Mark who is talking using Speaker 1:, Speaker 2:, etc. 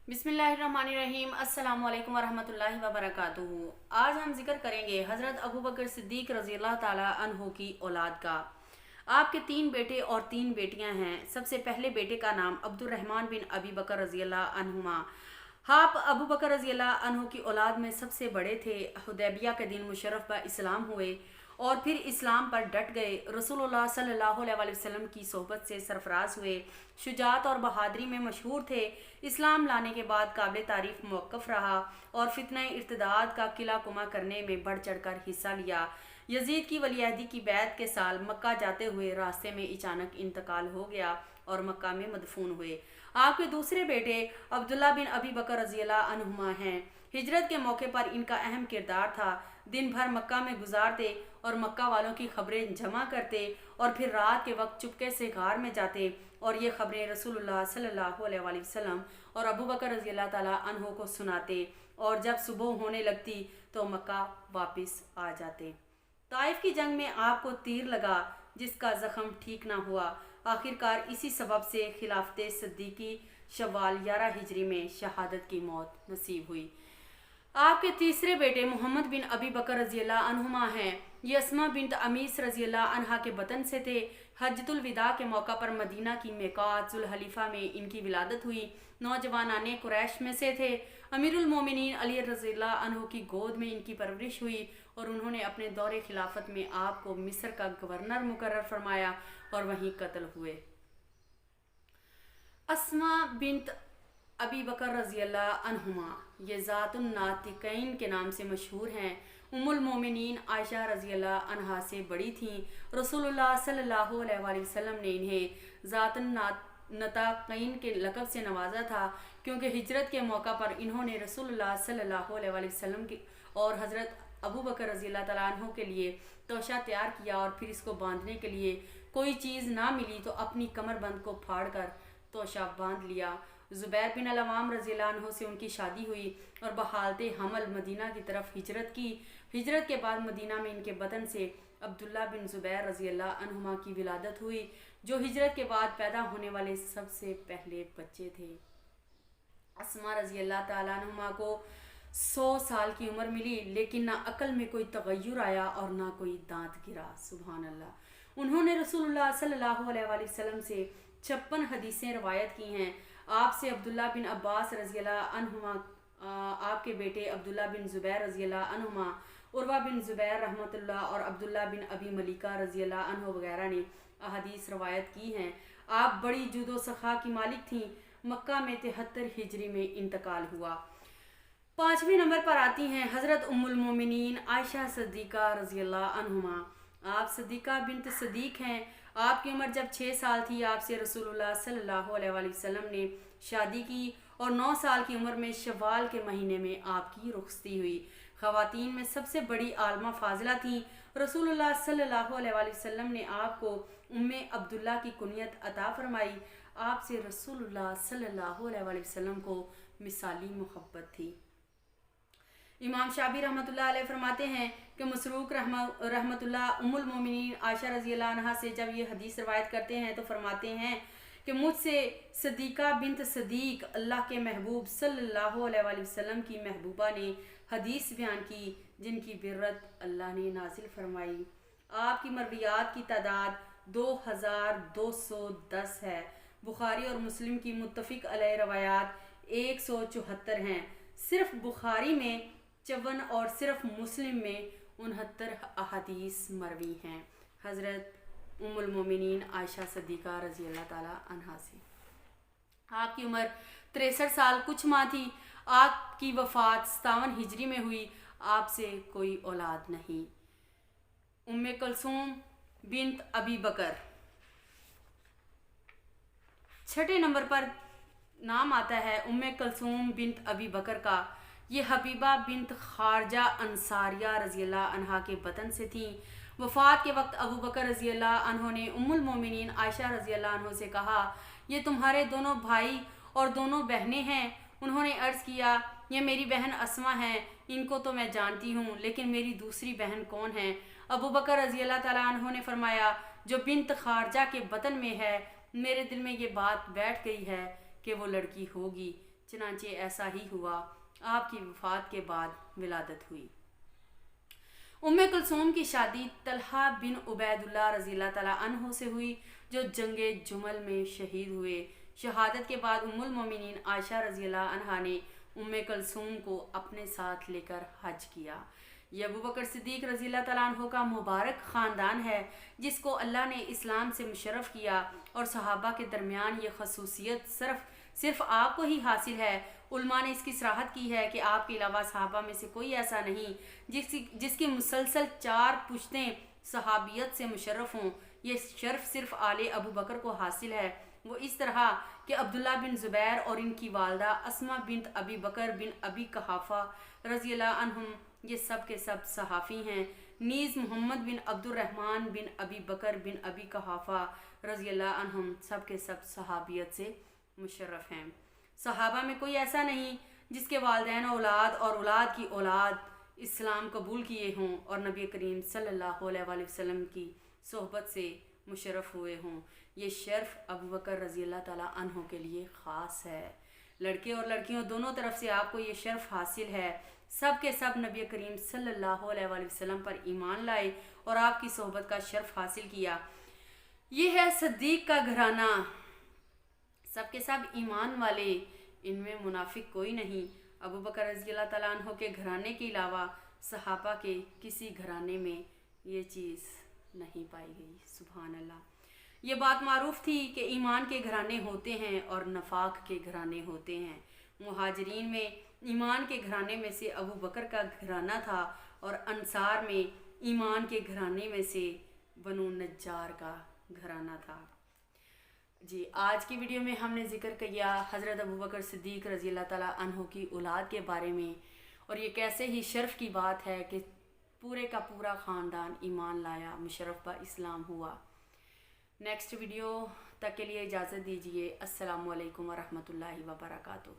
Speaker 1: बिस्मिल्लाहिर्रहमानिर्रहीम। अस्सलाम वालेकुम वरहमतुल्लाहि वबरकातुहू। आज हम जिक्र करेंगे हज़रत अबू बकर सिद्दीक़ रज़ियल्लाहु ताला अन्हो की औलाद का। आपके 3 बेटे और 3 बेटियां हैं। सबसे पहले बेटे का नाम अब्दुर्रहमान बिन अबी बकर रज़ियल्लाहु अन्हुमा। आप अबू बकर रज़ियल्लाहु अन्हु की औलाद में सबसे बड़े थे। हुदैबिया के दिन मुशर्रफ ब इस्लाम हुए और फिर इस्लाम पर डट गए। रसूलुल्लाह सल्लल्लाहु अलैहि वसल्लम की सोहबत से सरफराज हुए। शुजात और बहादरी में मशहूर थे। इस्लाम लाने के बाद काबिल तारीफ मौक़िफ़ रहा और फितने इर्तिदाद का किला कुमा करने में बढ़ चढ़ कर हिस्सा लिया। यजीद की वलीअहदी की बैत के साल मक्का जाते हुए रास्ते में अचानक इंतकाल हो गया और मक्का में मदफून हुए। आपके दूसरे बेटे अब्दुल्ला बिन अबी बकर रज़ियल्लाहु अन्हुमा हैं। हिजरत के मौके पर इनका अहम किरदार था। दिन भर मक्का में गुजारते और मक्का वालों की खबरें जमा करते और फिर रात के वक्त चुपके से गार में जाते और ये खबरें रसूलुल्लाह सल्लल्लाहु अलैहि वसल्लम और अबू बकर रज़ियल्लाहु ताला अन्हो को सुनाते और जब सुबह होने लगती तो मक्का वापस आ जाते। ताइफ की जंग में आपको तीर लगा जिसका ज़ख्म ठीक ना हुआ। आखिरकार इसी सबब से खिलाफत सिद्दीकी शव्वाल 11 हिजरी में शहादत की मौत नसीब हुई। आपके तीसरे बेटे मोहम्मद बिन अबी बकर रज़ियल्लाहु अन्हुमा हैं। ये अस्मा बिन्त अमीस रज़ियल्लाहु अन्हा के वतन से थे। हज्जतुल विदा के मौका पर मदीना की मिकात जुल हलीफा में इनकी विलादत हुई। नौजवानाने कुरैश में से थे। अमीरुल मोमिनीन अली रज़ियल्लाहु अन्हु की गोद में इनकी परवरिश हुई और उन्होंने अपने दौरे खिलाफत में आपको मिस्र का गवर्नर मुकर्रर फरमाया और वहीं कत्ल हुए। अस्मा बिन्त अबी बकर रज़ियल्लाहु अन्हुमा ये ज़ातुन नातिकैन के नाम से मशहूर हैं। उम्मुल मोमिनीन आयशा रज़ियल्लाहु अन्हा से बड़ी थीं। रसूलुल्लाह सल्लल्लाहु अलैहि वसल्लम ने इन्हें ज़ातुन नताकैन के लक़ब से नवाजा था क्योंकि हिजरत के मौका पर इन्होंने रसूलुल्लाह सल्लल्लाहु अलैहि वसल्लम की और हज़रत अबू बकर रज़ियल्लाहु ताला अन्हु के लिए तोशा तैयार किया और फिर इसको बांधने के लिए कोई चीज़ ना मिली तो अपनी कमरबंद को फाड़ कर तोशा बांध लिया। ज़ुबैर बिन अल-अवाम रज़ियल्लाहु अन्हु से उनकी शादी हुई और बहालते हमल मदीना की तरफ हिजरत की। हिजरत के बाद मदीना में इनके वतन से अब्दुल्ला बिन ज़ुबैर रज़ियल्लाहु अन्हुमा की विलादत हुई जो हिजरत के बाद पैदा होने वाले सबसे पहले बच्चे थे। अस्मा रज़ियल्लाहु ताला अन्हुमा को 100 साल की उम्र मिली लेकिन ना अकल में कोई तगय्युर आया और ना कोई दांत गिरा। सुभान अल्लाह। उन्होंने रसूलुल्लाह सल्लल्लाहु अलैहि वसल्लम से 56 हदीसें रवायत की हैं। आपसे अब्दुल्ला बिन अब्बास रज़ियल्लाहु अन्हुमा, आपके बेटे अब्दुल्ला बिन ज़ुबैर रज़ियल्लाहु अन्हुमा, उर्वा बिन ज़ुबैर रहमतुल्लाह और अब्दुल्ला बिन अबी मलिका रज़ियल्लाहु अन्हु वगैरह ने अहदीस रवायत की हैं। आप बड़ी जुदो सखा की मालिक थीं। मक्का में 73 हिजरी में इंतकाल हुआ। 5वें नंबर पर आती हैं हज़रत उम्मुल मोमिनीन आयशा सिद्दीक़ा रज़ियल्लाहु अन्हुमा। आप सिद्दीक़ा बिन्त सिद्दीक़ हैं। आपकी उम्र जब 6 साल थी आपसे रसूलुल्लाह सल्लल्लाहु अलैहि वसल्लम ने शादी की और 9 साल की उम्र में शव्वाल के महीने में आपकी रुखसती हुई। ख़वातीन में सबसे बड़ी आलमा फाजिला थीं। रसूलुल्लाह सल्लल्लाहु अलैहि वसल्लम ने आपको उम्मे अब्दुल्ला की कुनियत अता फरमाई। आपसे रसूलुल्लाह सल्लल्लाहु अलैहि वसल्लम को मिसाली मोहब्बत थी। इमाम शाबी रहमतुल्लाह अलैह फरमाते हैं कि मसरूक रहमतुल्लाह उम्मुल मोमिनीन आयशा रज़ियल्लाहु अन्हा से जब ये हदीस रवायत करते हैं तो फरमाते हैं कि मुझसे सिद्दीक़ा बिन्त सिद्दीक़ अल्लाह के महबूब सल्लल्लाहु अलैहि वसल्लम की महबूबा ने हदीस बयान की जिनकी बिर्रत अल्लाह ने नाजिल फरमाई। आपकी मरवियात की तादाद 2210 है। बुखारी और मुस्लिम की मुत्तफ़िक़ अलैह रवायात 174 हैं। सिर्फ बुखारी में 54 और सिर्फ मुस्लिम में 69 अहादीस मरवी हैं हज़रत उम्मुल मोमिनीन आयशा सिद्दीक़ा रज़ियल्लाहु ताला अन्हा से। आपकी उम्र 63 साल कुछ माह थी। आपकी वफ़ात 57 हिजरी में हुई। आपसे कोई औलाद नहीं। उम्मे कुलसूम बिन्त अबी बकर। 6ठे नंबर पर नाम आता है उम्मे कुलसूम बिन्त अबी बकर का। ये हबीबा बिन्त खारजा अंसारिया रज़ियल्लाहु अन्हा के वतन से थीं। वफ़ात के वक्त अबू बकर रज़ियल्लाहु अन्हु ने उम्मुल मोमिनीन आयशा रज़ियल्लाहु अन्हा से कहा, ये तुम्हारे दोनों भाई और दोनों बहनें हैं। उन्होंने अर्ज़ किया, ये मेरी बहन अस्मा है, इनको तो मैं जानती हूँ लेकिन मेरी दूसरी बहन कौन है? अबू बकर रज़ियल्लाहु ताला अन्हु ने फरमाया, जो बिन्त खारजा के वतन में है। मेरे दिल में ये बात बैठ गई है कि वो लड़की होगी। चनांचे ऐसा ही हुआ। आपकी वफ़ात के बाद विलादत हुई। उम्मे कुलसूम की शादी तलहा बिन उबैदुल्लाह रज़ियल्लाहु ताला अन्हु से हुई, जो जंगे जुमल में शहीद हुए। शहादत के बाद उम्मुल मोमिनीन आयशा रज़ियल्लाहु अन्हा ने उम्मे कुलसूम को अपने साथ लेकर हज किया। ये अबू बकर सिद्दीक रज़ियल्लाहु ताला अन्हु का मुबारक ख़ानदान है, जिसको अल्लाह ने इस्लाम से मुशर्रफ किया, और सहाबा के दरमियान ये खसूसियत सिर्फ आपको ही हासिल है। उलमा ने इसकी सराहत की है कि आपके अलावा सहाबा में से कोई ऐसा नहीं जिसकी मुसलसल 4 पुश्तें सहाबियत से मुशर्रफ हों। ये शर्फ सिर्फ आले अबू बकर को हासिल है। वो इस तरह कि अब्दुल्ला बिन ज़ुबैर और इनकी वालदा अस्मा बिनत अबी बकर बिन अबी कहाफ़ा रज़ियल्लाहु अन्हुम, ये सब के सब सहाफ़ी हैं। नीज़ मोहम्मद बिन अब्दुर्रहमान बिन अबी बकर बिन अबी कहाफ़ा रज़ियल्लाहु अन्हुम सब के सब सहाबियत से मुशर्रफ हैं। सहाबा में कोई ऐसा नहीं जिसके वालिदैन औलाद और औलाद की औलाद इस्लाम कबूल किए हों और नबी करीम सल्लल्लाहु अलैहि वसल्लम की सोहबत से मुशर्रफ हुए हों। ये शर्फ अबू बकर रज़ियल्लाहु ताला अन्हो के लिए ख़ास है। लड़के और लड़कियों दोनों तरफ से आपको ये शर्फ हासिल है। सब के सब नबी करीम सल्लल्लाहु अलैहि वसल्लम पर ईमान लाए और आपकी सोहबत का शर्फ हासिल किया। ये है सिद्दीक का घराना, सब के सब ईमान वाले, इनमें मुनाफिक कोई नहीं। अबू बकर रज़ियल्लाहु ताला अन्हो के घराने के अलावा सहाबा के किसी घराने में ये चीज़ नहीं पाई गई। सुभान अल्लाह। ये बात मारूफ थी कि ईमान के घराने होते हैं और नफाक के घराने होते हैं। मुहाजिरीन में ईमान के घराने में से अबू बकर का घराना था और अंसार में ईमान के घराने में से बनु नज्जार का घराना था। जी, आज की वीडियो में हमने ज़िक्र किया हज़रत अबू बकर सिद्दीक रज़ियल्लाहु ताला अन्हु की औलाद के बारे में, और ये कैसे ही शर्फ की बात है कि पूरे का पूरा ख़ानदान ईमान लाया, मुशर्रफ बा इस्लाम हुआ। नेक्स्ट वीडियो तक के लिए इजाज़त दीजिए। अस्सलामु अलैकुम व रहमतुल्लाहि व बरकातुहू।